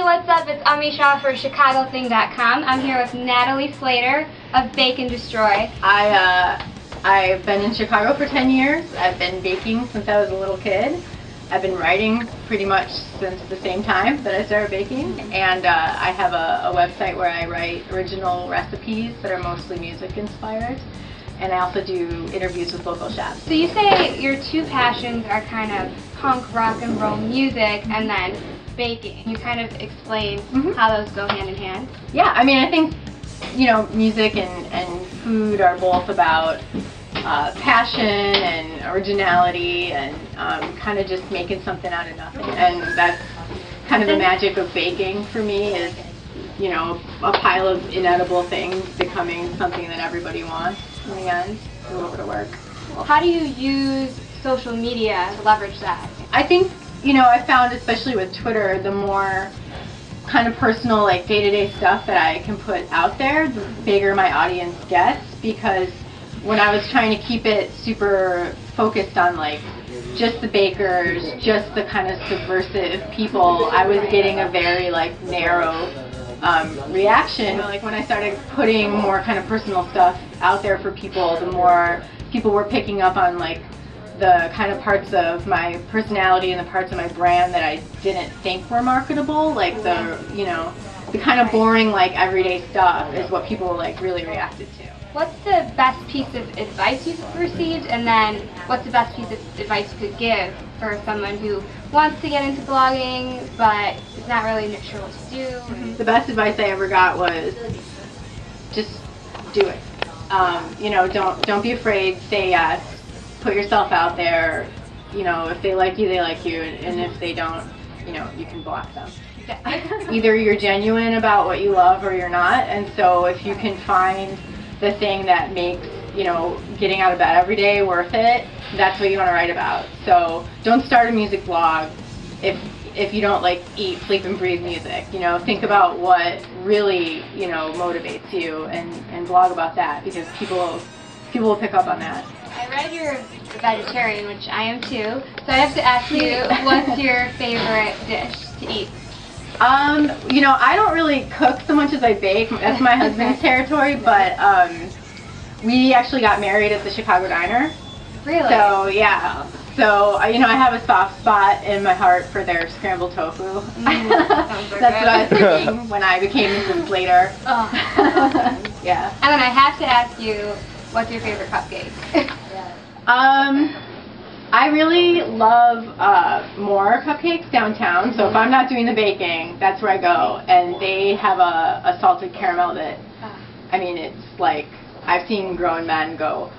what's up? It's Amisha for ChicagoThing.com. I'm here with Natalie Slater of Bake and Destroy. I've been in Chicago for 10 years. I've been baking since I was a little kid. I've been writing pretty much since the same time that I started baking. And I have a website where I write original recipes that are mostly music inspired. And I also do interviews with local chefs. So you say your two passions are kind of punk, rock and roll music and then baking. You kind of explain how those go hand in hand. Yeah, I mean, I think, you know, music and food are both about passion and originality and kind of just making something out of nothing. And that's kind of the magic of baking for me is, you know, a pile of inedible things becoming something that everybody wants in the end. A little bit of work. How do you use social media to leverage that? I think, you know, I found especially with Twitter, the more kind of personal, like day-to-day stuff that I can put out there, the bigger my audience gets, because when I was trying to keep it super focused on like just the bakers, just the kind of subversive people, I was getting a very like narrow reaction. Like when I started putting more kind of personal stuff out there for people, the more people were picking up on like the kind of parts of my personality and the parts of my brand that I didn't think were marketable, like the, you know, the kind of boring like everyday stuff is what people like really reacted to. What's the best piece of advice you've received, and then what's the best piece of advice you could give for someone who wants to get into blogging but is not really sure what to do? The best advice I ever got was just do it. You know, don't be afraid, say yes, put yourself out there. You know, if they like you, and if they don't, you know, you can block them. Either you're genuine about what you love or you're not, and so if you can find the thing that makes, you know, getting out of bed every day worth it, that's what you want to write about. So don't start a music blog if you don't like eat, sleep, and breathe music. You know, think about what really, you know, motivates you and blog about that, because people will pick up on that. I read you're a vegetarian, which I am too, so I have to ask you, what's your favorite dish to eat? You know, I don't really cook so much as I bake. That's my husband's territory, but we actually got married at the Chicago Diner. Really? So, yeah. So, you know, I have a soft spot in my heart for their scrambled tofu. That's what I was thinking when I became Mrs. Slater. Oh. Yeah. And then I have to ask you, what's your favorite cupcake? I really love more cupcakes downtown, so if I'm not doing the baking, that's where I go. And they have a salted caramel that, I mean, it's like, I've seen grown men go,